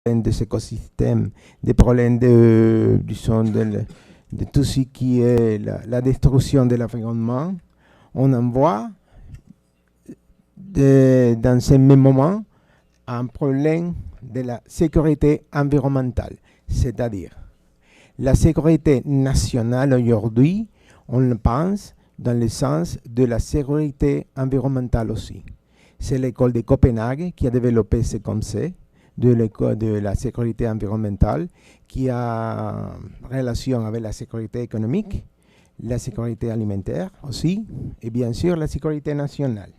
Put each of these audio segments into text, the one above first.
des écosystèmes, des problèmes disons, de tout ce qui est la destruction de l'environnement, on en voit dans ces mêmes moments un problème de la sécurité environnementale. C'est-à-dire, la sécurité nationale aujourd'hui, on le pense dans le sens de la sécurité environnementale aussi. C'est l'école de Copenhague qui a développé ce concept de l'école de la sécurité environnementale qui a relation avec la sécurité économique, la sécurité alimentaire aussi, et bien sûr la sécurité nationale.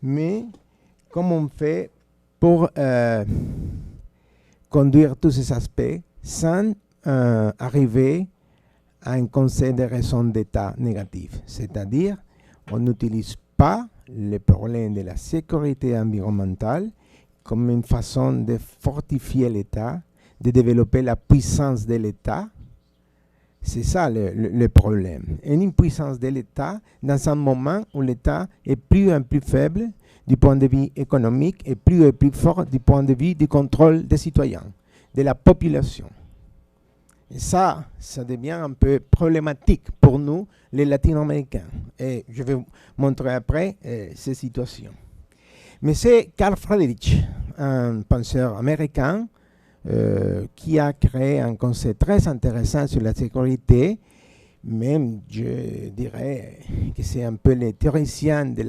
Mais comment on fait pour conduire tous ces aspects sans arriver à un concept de raison d'état négatif? C'est-à-dire, on n'utilise pas le problème de la sécurité environnementale comme une façon de fortifier l'État, de développer la puissance de l'État. C'est ça le problème. Une puissance de l'État dans un moment où l'État est plus en plus faible du point de vue économique et plus fort du point de vue du contrôle des citoyens, de la population. Et ça devient un peu problématique pour nous, les Latino-Américains. Et je vais vous montrer après ces situations. Mais c'est Carl Friedrich, un penseur américain, qui a créé un concept très intéressant sur la sécurité. Même, je dirais que c'est un peu les théoriciens de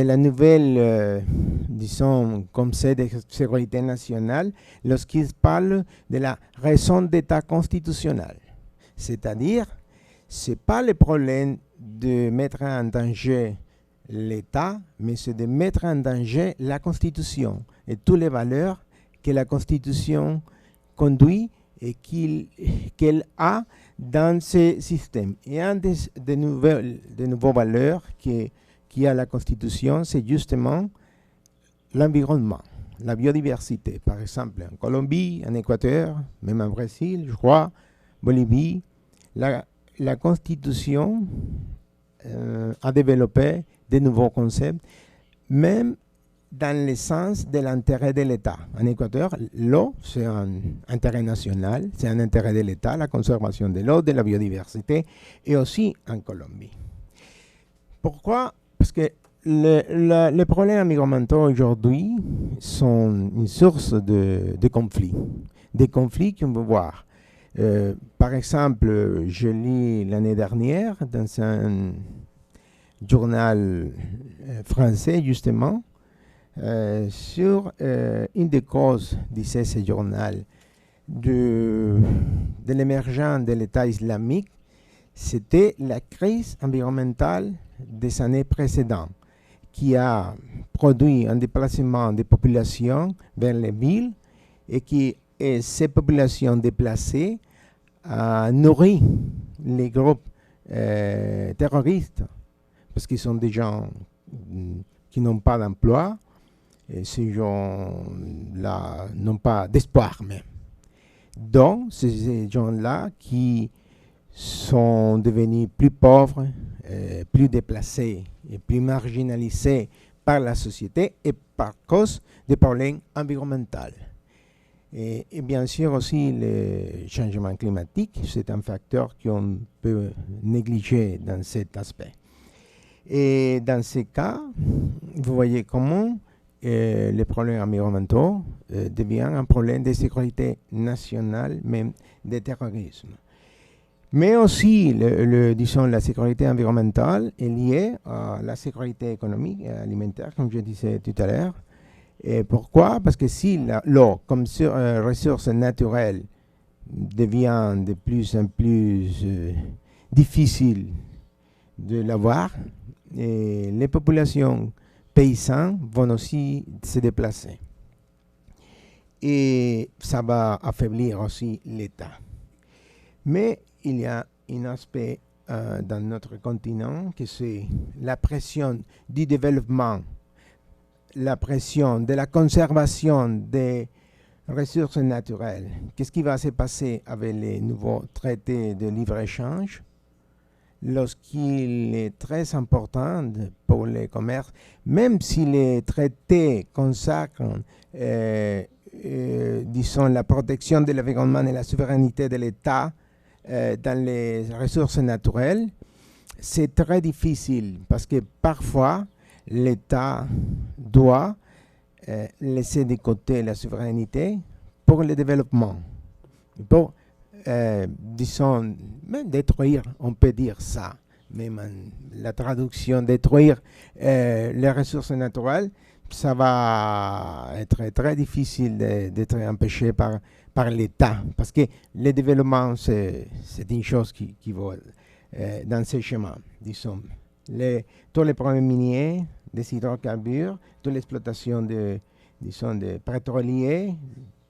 la nouvelle, disons, concept de sécurité nationale, lorsqu'ils parlent de la raison d'état constitutionnel. C'est-à-dire, ce n'est pas le problème de mettre en danger l'État, mais c'est de mettre en danger la Constitution et toutes les valeurs que la Constitution conduit et qu'elle a dans ce système. Et un des nouvelles valeurs qui a la Constitution, c'est justement l'environnement, la biodiversité. Par exemple, en Colombie, en Équateur, même en Brésil, je crois, Bolivie, la Constitution a développé de nouveaux concepts, même dans le sens de l'intérêt de l'État. En Équateur, l'eau, c'est un intérêt national, c'est un intérêt de l'État, la conservation de l'eau, de la biodiversité, et aussi en Colombie. Pourquoi? Parce que les problèmes environnementaux aujourd'hui sont une source de conflits. Des conflits qu'on peut voir. Par exemple, je lis l'année dernière dans un journal français, justement, sur une des causes, disait ce journal, de l'émergence de l'État islamique, c'était la crise environnementale des années précédentes, qui a produit un déplacement des populations vers les villes et ces populations déplacées nourrissent les groupes terroristes, parce qu'ils sont des gens qui n'ont pas d'emploi, et ces gens-là n'ont pas d'espoir même. Donc, c'est ces gens-là qui sont devenus plus pauvres, plus déplacés et plus marginalisés par la société et par cause des problèmes environnementaux. Et bien sûr aussi le changement climatique, c'est un facteur qu'on peut négliger dans cet aspect. Et dans ces cas, vous voyez comment les problèmes environnementaux deviennent un problème de sécurité nationale, même de terrorisme. Mais aussi, disons, la sécurité environnementale est liée à la sécurité économique et alimentaire, comme je disais tout à l'heure. Et pourquoi? Parce que si l'eau, comme ressource naturelle, devient de plus en plus difficile de l'avoir, et les populations paysannes vont aussi se déplacer. Et ça va affaiblir aussi l'État. Mais il y a un aspect dans notre continent que c'est la pression du développement, la pression de la conservation des ressources naturelles. Qu'est-ce qui va se passer avec les nouveaux traités de libre-échange lorsqu'il est très important pour le commerce, même si les traités consacrent disons, la protection de l'environnement et la souveraineté de l'État dans les ressources naturelles, c'est très difficile parce que parfois, l'État doit laisser de côté la souveraineté pour le développement. Pour, disons, même détruire, on peut dire ça. Même la traduction, détruire les ressources naturelles, ça va être très difficile d'être empêché par l'État. Parce que le développement, c'est une chose qui va dans ces chemins. Disons, tous les problèmes miniers, des hydrocarbures, toute l'exploitation de pétroliers,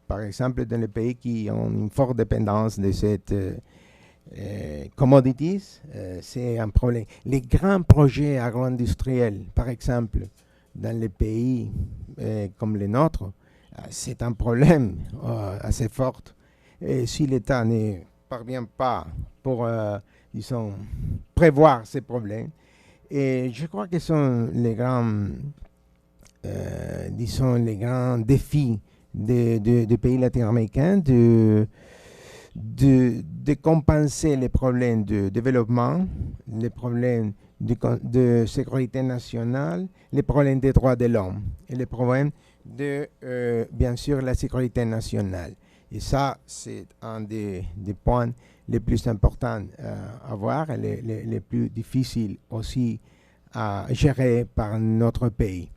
par exemple, dans les pays qui ont une forte dépendance de cette commodities, c'est un problème. Les grands projets agro-industriels, par exemple, dans les pays comme les nôtres, c'est un problème assez fort. Et si l'État ne parvient pas pour, disons, prévoir ces problèmes, et je crois que ce sont les grands, disons, les grands défis des pays latino-américains de compenser les problèmes de développement, les problèmes de sécurité nationale, les problèmes des droits de l'homme et les problèmes de, bien sûr, la sécurité nationale. Et ça, c'est un des points les plus importants à voir et les plus difficiles aussi à gérer par notre pays.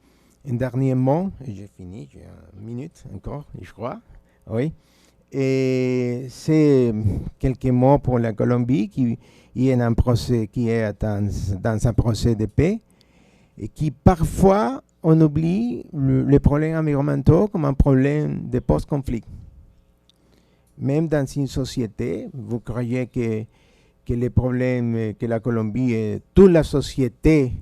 Un dernier mot, et j'ai fini, j'ai une minute encore, je crois. Oui. Et c'est quelques mots pour la Colombie qui est un procès, qui est dans un procès de paix et qui parfois on oublie les problèmes environnementaux comme un problème de post-conflit. Même dans une société, vous croyez que les problèmes que la Colombie et toute la société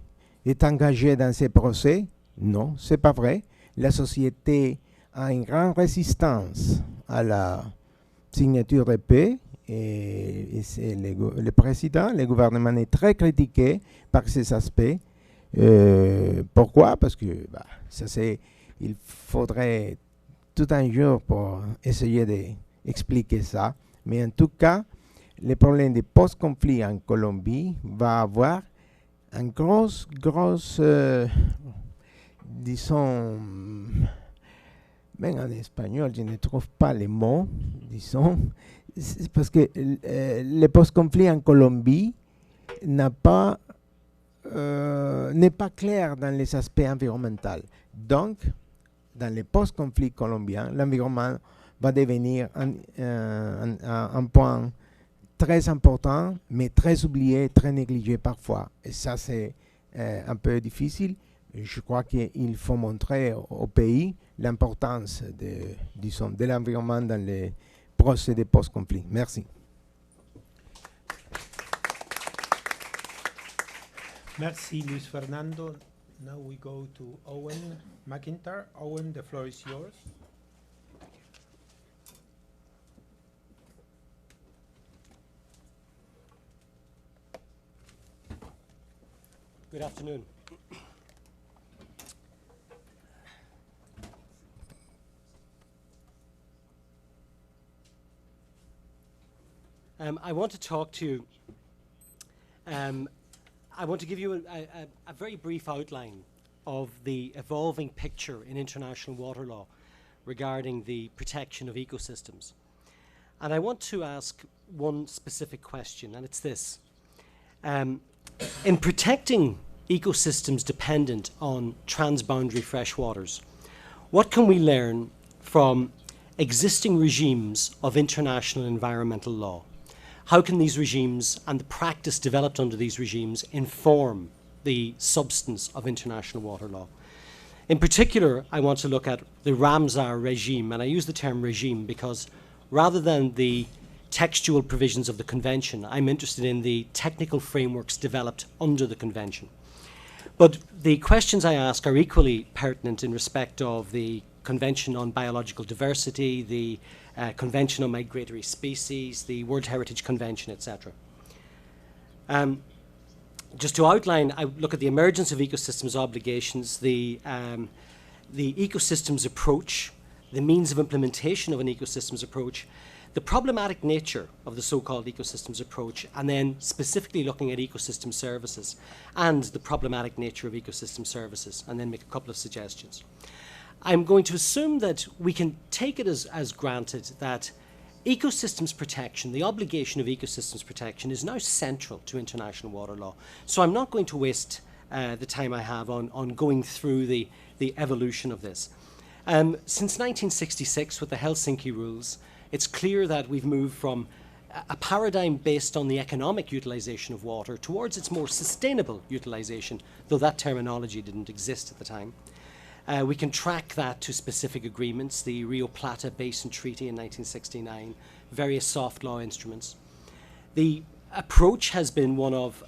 est engagée dans ces procès? Non, c'est pas vrai. La société a une grande résistance à la signature de paix et c'est le président, le gouvernement est très critiqué par ces aspects. Pourquoi? Parce que il faudrait tout un jour pour essayer d'expliquer ça. Mais en tout cas, le problème de post-conflit en Colombie va avoir un gros, disons, même en espagnol, je ne trouve pas les mots, disons, parce que le post-conflit en Colombie n'est pas clair dans les aspects environnementaux. Donc, dans le post-conflit colombien, l'environnement va devenir un point très important, mais très oublié, très négligé parfois. Et ça, c'est un peu difficile. Je crois qu'il faut montrer au pays l'importance de l'environnement dans les procès de post-conflit. Merci. Merci, Luis Fernando. Now we go to Owen McIntyre. Owen, the floor is yours. Good afternoon. I want to talk to you. I want to give you a very brief outline of the evolving picture in international water law regarding the protection of ecosystems. And I want to ask one specific question, and it's this. In protecting ecosystems dependent on transboundary freshwaters, what can we learn from existing regimes of international environmental law? How can these regimes and the practice developed under these regimes inform the substance of international water law? In particular, I want to look at the Ramsar regime, and I use the term regime because rather than the textual provisions of the convention, I'm interested in the technical frameworks developed under the convention. But the questions I ask are equally pertinent in respect of the Convention on Biological Diversity, the Convention on Migratory Species, the World Heritage Convention, etc. Just to outline, I look at the emergence of ecosystems obligations, the ecosystems approach, the means of implementation of an ecosystems approach, the problematic nature of the so-called ecosystems approach, and then specifically looking at ecosystem services and the problematic nature of ecosystem services, and then make a couple of suggestions. I'm going to assume that we can take it as granted that ecosystems protection, the obligation of ecosystems protection, is now central to international water law. So I'm not going to waste the time I have on going through the evolution of this. Since 1966, with the Helsinki rules, it's clear that we've moved from a paradigm based on the economic utilization of water towards its more sustainable utilization, though that terminology didn't exist at the time. We can track that to specific agreements, the Rio Plata Basin Treaty in 1969, various soft law instruments. The approach has been one of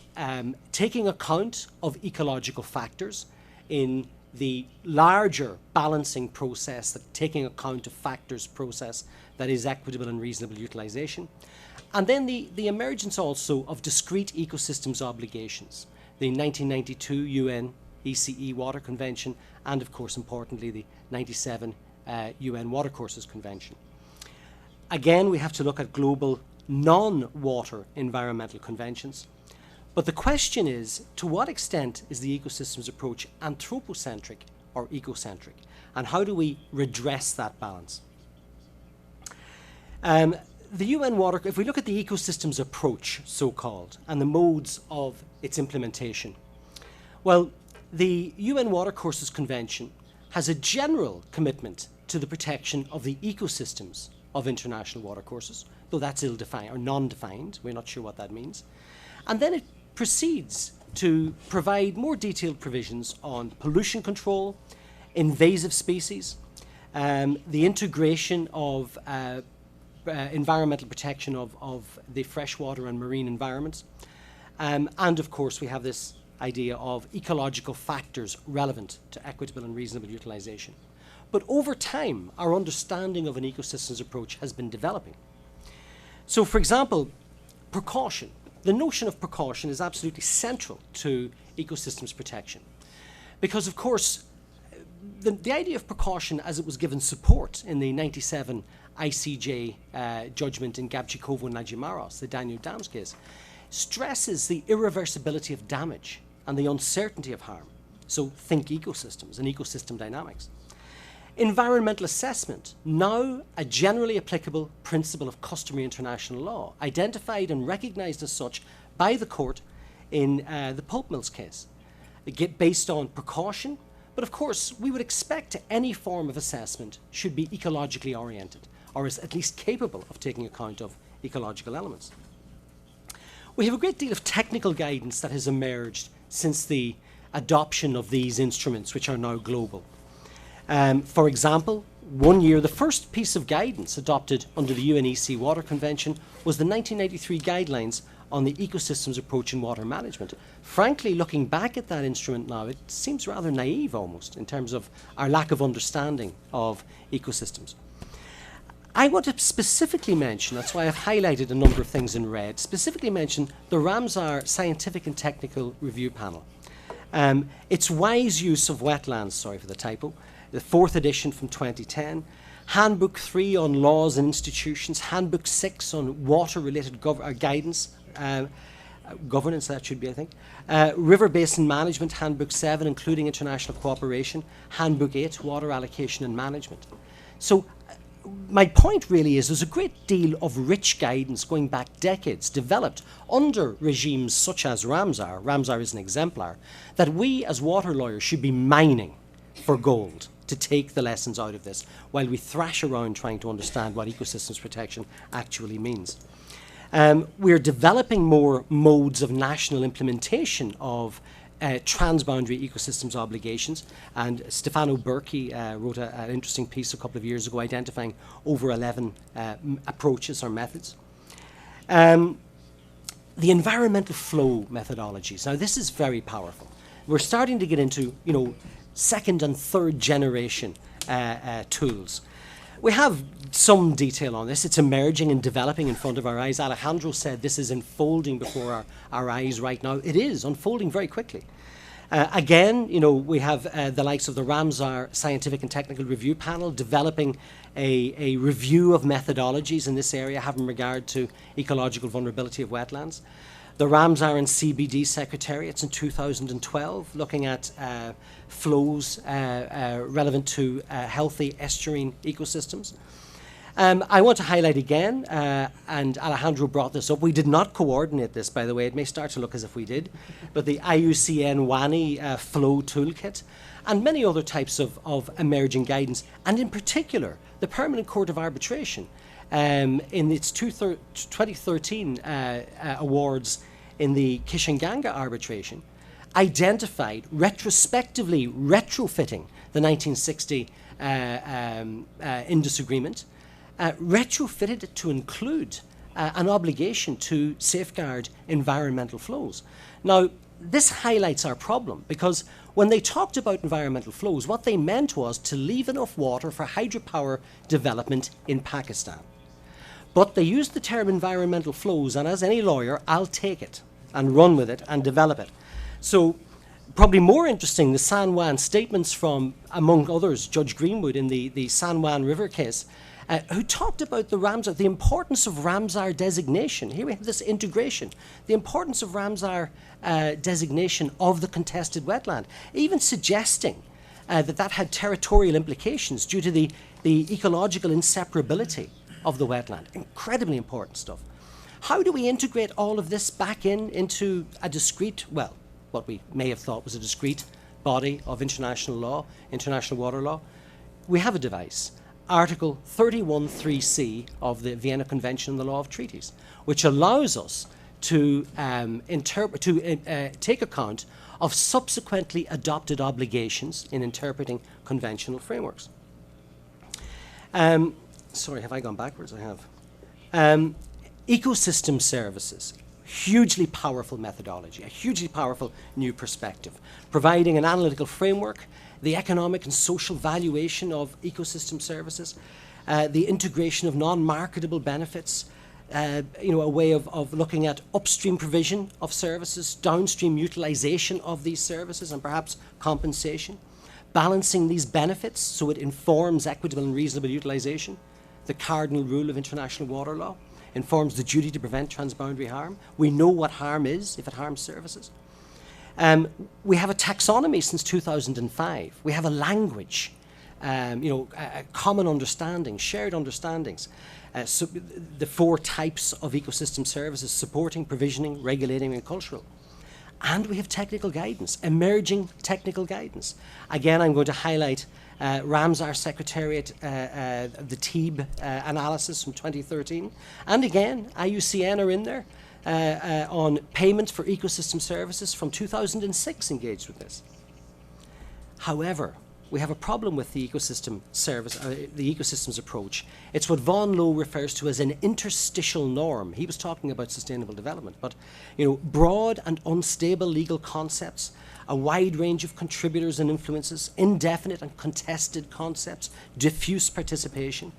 taking account of ecological factors in the larger balancing process, taking account of factors process that is equitable and reasonable utilization. And then the emergence also of discrete ecosystems obligations, the 1992 UN ECE Water Convention, and of course, importantly, the 97 UN Watercourses Convention. Again, we have to look at global non-water environmental conventions. But the question is, to what extent is the ecosystems approach anthropocentric or ecocentric? And how do we redress that balance? The UN Water, if we look at the ecosystems approach, so-called, and the modes of its implementation, well, the UN Watercourses Convention has a general commitment to the protection of the ecosystems of international watercourses, though that's ill-defined or non-defined. We're not sure what that means. And then it proceeds to provide more detailed provisions on pollution control, invasive species, the integration of environmental protection of the freshwater and marine environments. And of course, we have this idea of ecological factors relevant to equitable and reasonable utilization. But over time, our understanding of an ecosystems approach has been developing. So for example, precaution. The notion of precaution is absolutely central to ecosystems protection. Because of course, the idea of precaution as it was given support in the 97 ICJ judgment in Gabčíkovo and Najimaros, the Danube Dams case, stresses the irreversibility of damage and the uncertainty of harm. So think ecosystems and ecosystem dynamics. Environmental assessment, now a generally applicable principle of customary international law, identified and recognized as such by the court in the pulp mills case, based on precaution. But of course, we would expect any form of assessment should be ecologically oriented, or is at least capable of taking account of ecological elements. We have a great deal of technical guidance that has emerged since the adoption of these instruments, which are now global. For example, one year, the first piece of guidance adopted under the UNEC Water Convention was the 1993 guidelines on the ecosystems approach in water management. Frankly, looking back at that instrument now, it seems rather naive almost in terms of our lack of understanding of ecosystems. I want to specifically mention, that's why I've highlighted a number of things in red, specifically mention the Ramsar Scientific and Technical Review Panel. Its wise use of wetlands, sorry for the typo, the 4th edition from 2010, Handbook 3 on laws and institutions, Handbook 6 on water-related guidance, governance that should be, I think, River Basin Management, Handbook 7, including international cooperation, Handbook 8, water allocation and management. So my point really is there's a great deal of rich guidance going back decades developed under regimes such as Ramsar. Ramsar is an exemplar that we as water lawyers should be mining for gold to take the lessons out of this while we thrash around trying to understand what ecosystems protection actually means. We're developing more modes of national implementation of transboundary ecosystems obligations, and Stefano Berchi wrote an interesting piece a couple of years ago identifying over 11 approaches or methods. The environmental flow methodologies. Now this is very powerful. We're starting to get into, second and third generation tools. We have some detail on this. It's emerging and developing in front of our eyes. Alejandro said this is unfolding before our eyes right now. It is unfolding very quickly. Again, you know, we have the likes of the Ramsar Scientific and Technical Review Panel developing a review of methodologies in this area having regard to ecological vulnerability of wetlands. The Ramsar and CBD Secretariats in 2012 looking at flows relevant to healthy estuarine ecosystems. I want to highlight again, and Alejandro brought this up, we did not coordinate this, by the way. It may start to look as if we did, but the IUCN WANI flow toolkit and many other types of emerging guidance, and in particular, the Permanent Court of Arbitration in its 2013 awards in the Kishanganga arbitration identified retrospectively retrofitting the 1960 Indus Agreement, retrofitted it to include an obligation to safeguard environmental flows. Now, this highlights our problem because when they talked about environmental flows, what they meant was to leave enough water for hydropower development in Pakistan. But they used the term environmental flows, and as any lawyer, I'll take it and run with it and develop it. So probably more interesting, the San Juan statements from, among others, Judge Greenwood in the San Juan River case, who talked about the Ramsar, the importance of Ramsar designation. Here we have this integration, the importance of Ramsar designation of the contested wetland, even suggesting that had territorial implications due to the ecological inseparability of the wetland. Incredibly important stuff. How do we integrate all of this back into a discrete, well, what we may have thought was a discrete body of international law, international water law? We have a device. Article 31.3c of the Vienna Convention on the Law of Treaties, which allows us to take account of subsequently adopted obligations in interpreting conventional frameworks. Sorry, have I gone backwards? I have. Ecosystem services, hugely powerful methodology, a hugely powerful new perspective, providing an analytical framework, the economic and social valuation of ecosystem services, the integration of non-marketable benefits, a way of looking at upstream provision of services, downstream utilization of these services, and perhaps compensation, balancing these benefits so it informs equitable and reasonable utilization, the cardinal rule of international water law, informs the duty to prevent transboundary harm. We know what harm is if it harms services. We have a taxonomy since 2005. We have a language, a common understanding, shared understandings. So the 4 types of ecosystem services: supporting, provisioning, regulating, and cultural. And we have technical guidance, emerging technical guidance. Again, I'm going to highlight Ramsar Secretariat, the TEEB analysis from 2013. And again, IUCN are in there on payment for ecosystem services from 2006 engaged with this. However, we have a problem with the ecosystem service, the ecosystems approach. It's what Vaughan Lowe refers to as an interstitial norm. He was talking about sustainable development, but broad and unstable legal concepts, a wide range of contributors and influences, indefinite and contested concepts, diffuse participation,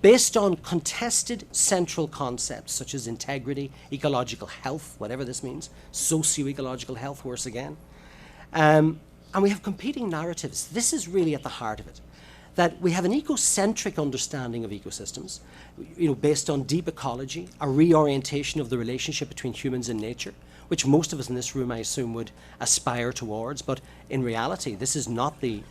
based on contested central concepts such as integrity, ecological health, whatever this means, socio-ecological health, worse again. And we have competing narratives. This is really at the heart of it, that we have an ecocentric understanding of ecosystems, based on deep ecology, a reorientation of the relationship between humans and nature, which most of us in this room, I assume, would aspire towards. But in reality, this is not the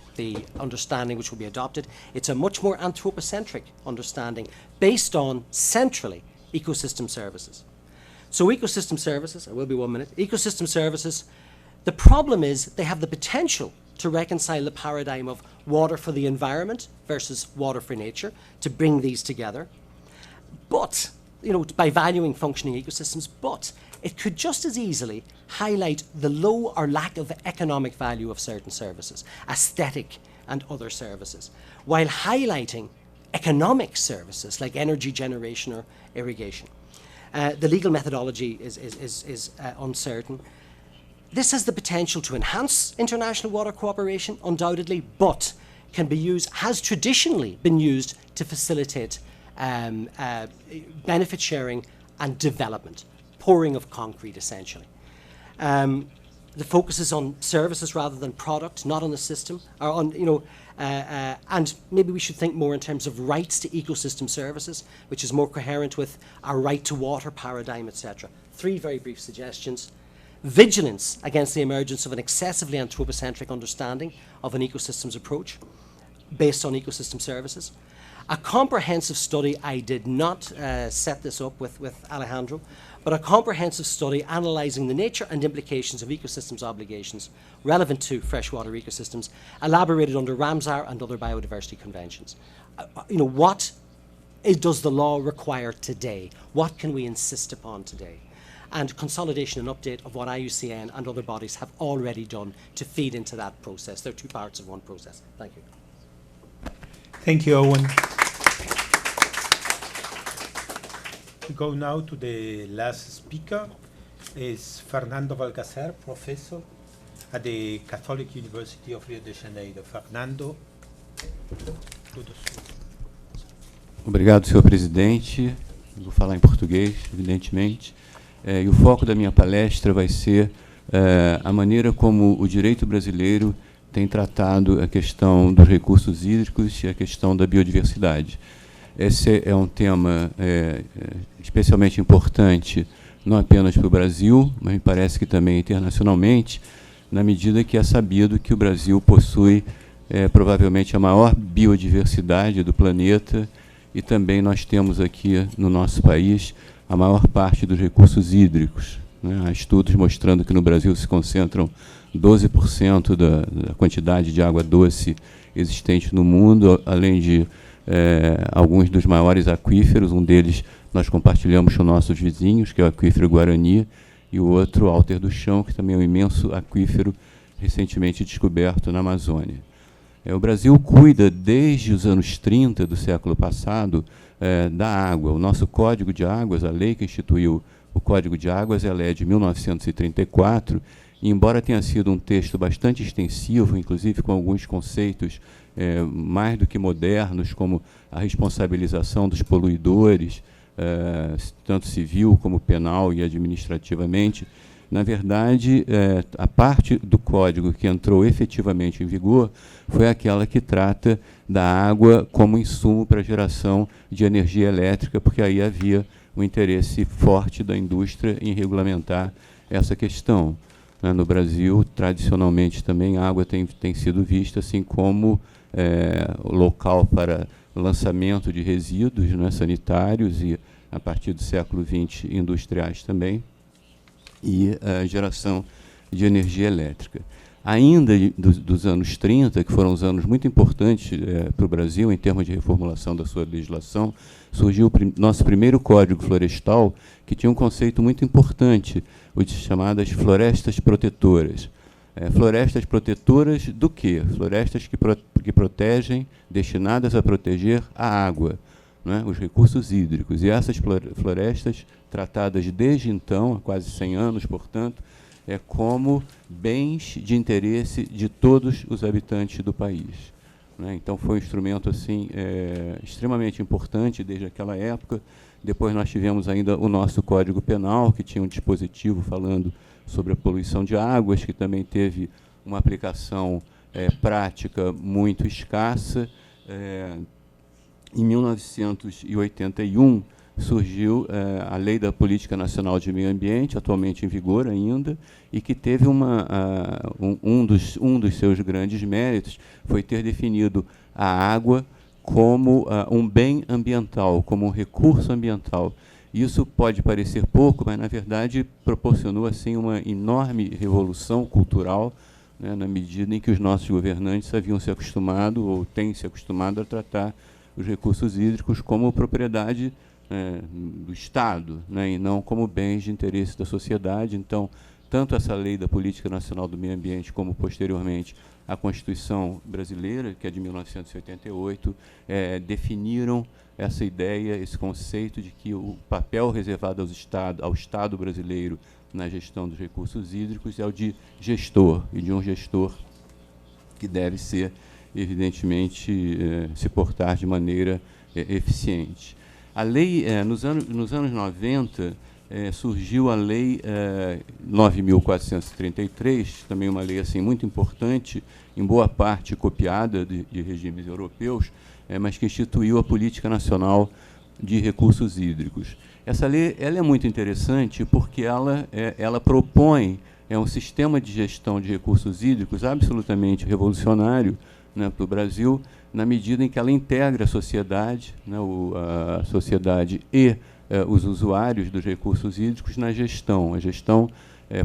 understanding which will be adopted. It's a much more anthropocentric understanding based on, centrally, ecosystem services. So ecosystem services, I will be 1 minute, ecosystem services, the problem is they have the potential to reconcile the paradigm of water for the environment versus water for nature, to bring these together. But, by valuing functioning ecosystems, but it could just as easily highlight the low or lack of economic value of certain services, aesthetic and other services, while highlighting economic services like energy generation or irrigation. The legal methodology is uncertain. This has the potential to enhance international water cooperation, undoubtedly, but can be used, has traditionally been used to facilitate benefit sharing and development, pouring of concrete, essentially. the focus is on services rather than product, not on the system, or on, you know, and maybe we should think more in terms of rights to ecosystem services, which is more coherent with our right to water paradigm, etc. 3 very brief suggestions. Vigilance against the emergence of an excessively anthropocentric understanding of an ecosystems approach based on ecosystem services. A comprehensive study, I did not set this up with Alejandro, but a comprehensive study analysing the nature and implications of ecosystems obligations relevant to freshwater ecosystems, elaborated under Ramsar and other biodiversity conventions. You know, what does the law require today? What can we insist upon today? And consolidation and update of what IUCN and other bodies have already done to feed into that process. They're 2 parts of one process. Thank you. Thank you, Owen. We go now to the last speaker, is Fernando Valgacer, professor at the Catholic University of Rio de Janeiro. Fernando, tudo sua. Obrigado, senhor presidente. Vou falar em português, evidentemente. E o foco da minha palestra vai ser a maneira como o direito brasileiro tem tratado a questão dos recursos hídricos e a questão da biodiversidade. Esse é um tema especialmente importante, não apenas para o Brasil, mas me parece que também internacionalmente, na medida que é sabido que o Brasil possui provavelmente a maior biodiversidade do planeta, e também nós temos aqui no nosso país a maior parte dos recursos hídricos, né? Há estudos mostrando que no Brasil se concentram 12% da quantidade de água doce existente no mundo, além de alguns dos maiores aquíferos. Um deles nós compartilhamos com nossos vizinhos, que é o aquífero Guarani, e o outro, Alter do Chão, que também é um imenso aquífero recentemente descoberto na Amazônia. O Brasil cuida, desde os anos 30 do século passado, da água. O nosso Código de Águas, a lei que instituiu o Código de Águas, ela é de 1934, e embora tenha sido um texto bastante extensivo, inclusive com alguns conceitos mais do que modernos, como a responsabilização dos poluidores, tanto civil como penal e administrativamente, na verdade, a parte do Código que entrou efetivamente em vigor foi aquela que trata da água como insumo para a geração de energia elétrica, porque aí havia um interesse forte da indústria em regulamentar essa questão. No Brasil, tradicionalmente, também a água tem sido vista assim como local para lançamento de resíduos, né, sanitários e, a partir do século XX, industriais também, e a geração de energia elétrica. Ainda dos anos 30, que foram os anos muito importantes para o Brasil em termos de reformulação da sua legislação, surgiu o nosso primeiro Código Florestal, que tinha um conceito muito importante, o de chamadas florestas protetoras. Florestas protetoras do quê? Florestas que protegem, destinadas a proteger a água, né, os recursos hídricos. E essas florestas, tratadas desde então, há quase 100 anos, portanto, como bens de interesse de todos os habitantes do país, né? Então, foi um instrumento assim, extremamente importante desde aquela época. Depois nós tivemos ainda o nosso Código Penal, que tinha um dispositivo falando sobre a poluição de águas, que também teve uma aplicação prática muito escassa. Em 1981, surgiu a Lei da Política Nacional de Meio Ambiente, atualmente em vigor ainda, e que teve um dos seus grandes méritos foi ter definido a água como um bem ambiental, como um recurso ambiental. Isso pode parecer pouco, mas, na verdade, proporcionou assim uma enorme revolução cultural, né, na medida em que os nossos governantes haviam se acostumado, ou têm se acostumado, a tratar os recursos hídricos como propriedade do Estado, né, e não como bens de interesse da sociedade. Então, tanto essa Lei da Política Nacional do Meio Ambiente, como, posteriormente, a Constituição brasileira, que é de 1988, definiram essa ideia, esse conceito de que o papel reservado ao Estado brasileiro na gestão dos recursos hídricos é o de gestor, e de um gestor que deve ser, evidentemente, se portar de maneira eficiente. A lei, nos anos 90, surgiu a Lei 9.433, também uma lei assim, muito importante, em boa parte copiada de regimes europeus, mas que instituiu a Política Nacional de Recursos Hídricos. Essa lei ela é muito interessante porque ela propõe um sistema de gestão de recursos hídricos absolutamente revolucionário, né, para o Brasil, na medida em que ela integra a sociedade, né, a sociedade e os usuários dos recursos hídricos na gestão. A gestão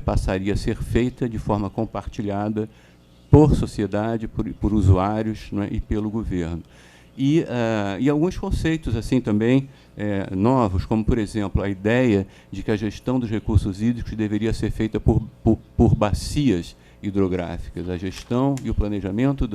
passaria a ser feita de forma compartilhada por sociedade, por usuários, né, e pelo governo. E alguns conceitos assim também novos, como, por exemplo, a ideia de que a gestão dos recursos hídricos deveria ser feita por bacias hidrográficas, a gestão e o planejamento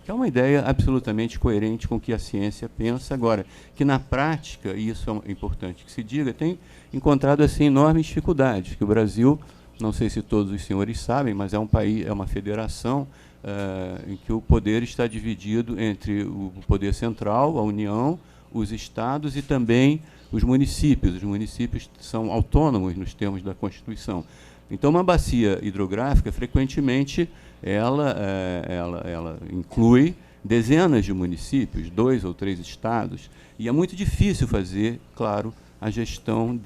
que é uma ideia absolutamente coerente com o que a ciência pensa agora, que na prática, e isso é importante que se diga, tem encontrado assim enormes dificuldades, que o Brasil, não sei se todos os senhores sabem, mas é um país, é uma federação em que o poder está dividido entre o poder central, a União, os estados e também os municípios. Os municípios são autônomos nos termos da Constituição. Então, uma bacia hidrográfica, frequentemente, ela inclui dezenas de municípios, 2 ou 3 estados, e é muito difícil fazer, claro, a gestão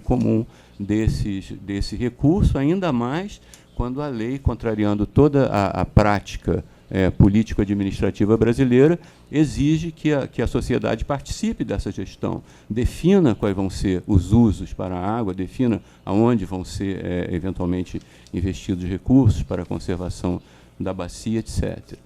comum desse recurso, ainda mais quando a lei, contrariando toda a prática político-administrativa brasileira, exige que a sociedade participe dessa gestão, defina quais vão ser os usos para a água, defina aonde vão ser, eventualmente, investidos recursos para a conservação da bacia, etc.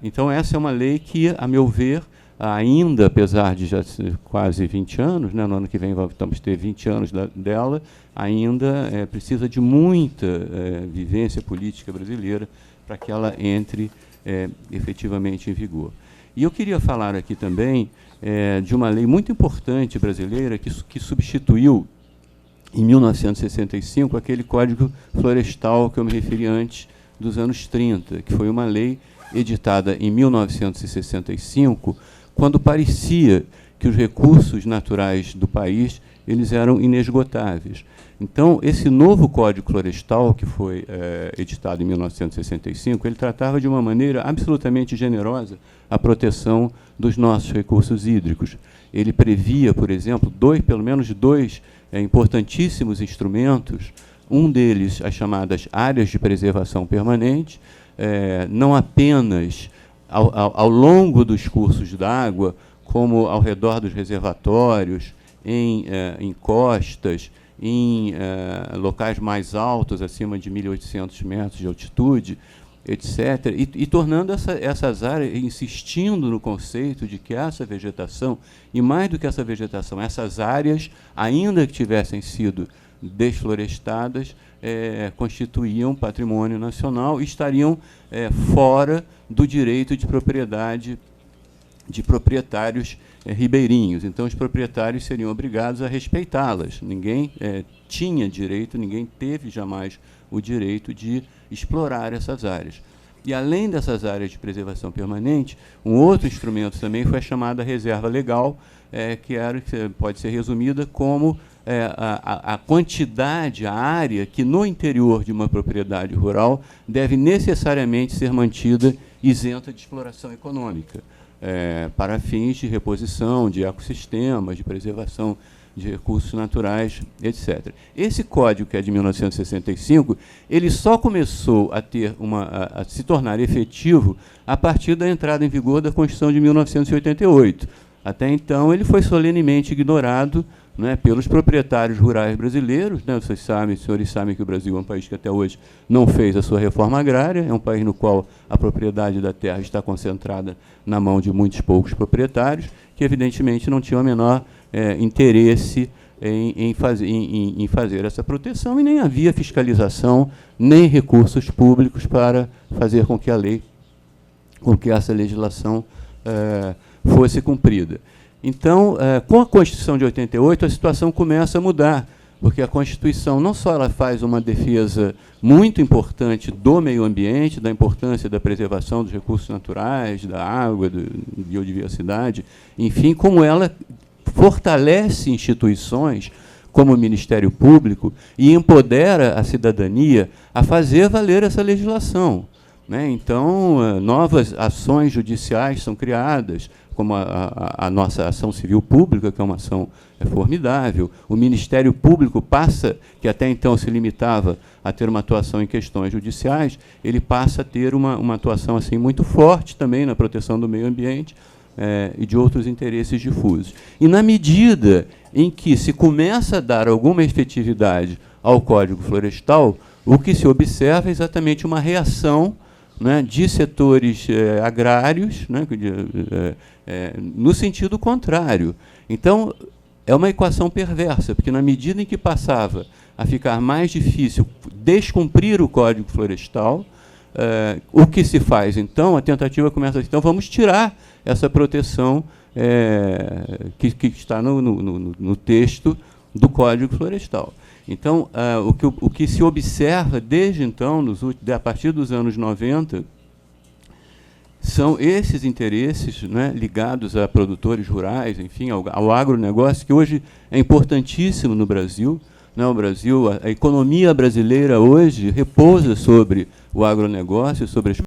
Então, essa é uma lei que, a meu ver, ainda, apesar de já ser quase 20 anos, né, no ano que vem vamos ter 20 anos dela, ainda precisa de muita vivência política brasileira para que ela entre efetivamente em vigor. E eu queria falar aqui também de uma lei muito importante brasileira que substituiu, em 1965, aquele Código Florestal que eu me referi antes, dos anos 30, que foi uma lei editada em 1965, quando parecia que os recursos naturais do país eles eram inesgotáveis. Então, esse novo Código Florestal, que foi editado em 1965, ele tratava de uma maneira absolutamente generosa a proteção dos nossos recursos hídricos. Ele previa, por exemplo, pelo menos dois importantíssimos instrumentos, um deles as chamadas áreas de preservação permanente, não apenas ao longo dos cursos d'água, como ao redor dos reservatórios, em costas, em locais mais altos, acima de 1.800 metros de altitude, etc., e tornando essas áreas, insistindo no conceito de que essa vegetação, e mais do que essa vegetação, essas áreas, ainda que tivessem sido desflorestadas, constituíam patrimônio nacional e estariam fora do direito de propriedade de proprietários ribeirinhos. Então, os proprietários seriam obrigados a respeitá-las. Ninguém tinha direito, ninguém teve jamais o direito de explorar essas áreas. E, além dessas áreas de preservação permanente, um outro instrumento também foi a chamada reserva legal, que pode ser resumida como a quantidade, a área que, no interior de uma propriedade rural, deve necessariamente ser mantida isenta de exploração econômica, para fins de reposição de ecossistemas, de preservação de recursos naturais, etc. Esse código, que é de 1965, ele só começou a se tornar efetivo a partir da entrada em vigor da Constituição de 1988. Até então, ele foi solenemente ignorado, né, pelos proprietários rurais brasileiros. Né, os senhores sabem que o Brasil é um país que até hoje não fez a sua reforma agrária, é um país no qual a propriedade da terra está concentrada na mão de muitos poucos proprietários, que evidentemente não tinham o menor interesse em fazer essa proteção, e nem havia fiscalização, nem recursos públicos para fazer com que essa legislação fosse cumprida. Então, com a Constituição de 88, a situação começa a mudar, porque a Constituição não só ela faz uma defesa muito importante do meio ambiente, da importância da preservação dos recursos naturais, da água, da biodiversidade, enfim, como ela fortalece instituições como o Ministério Público e empodera a cidadania a fazer valer essa legislação, né? Então, novas ações judiciais são criadas, como a nossa ação civil pública, que é uma ação formidável. O Ministério Público passa, que até então se limitava a ter uma atuação em questões judiciais, ele passa a ter uma atuação assim, muito forte também na proteção do meio ambiente e de outros interesses difusos. E, na medida em que se começa a dar alguma efetividade ao Código Florestal, o que se observa é exatamente uma reação, né, de setores agrários, né, no sentido contrário. Então, é uma equação perversa, porque, na medida em que passava a ficar mais difícil descumprir o Código Florestal, o que se faz, então, a tentativa começa a dizer, então, vamos tirar essa proteção que está no texto do Código Florestal. Então, o que se observa desde então, a partir dos anos 90, são esses interesses, né, ligados a produtores rurais, enfim, ao agronegócio, que hoje é importantíssimo no Brasil. Né, o Brasil, a economia brasileira hoje repousa sobre o agronegócio, sobre as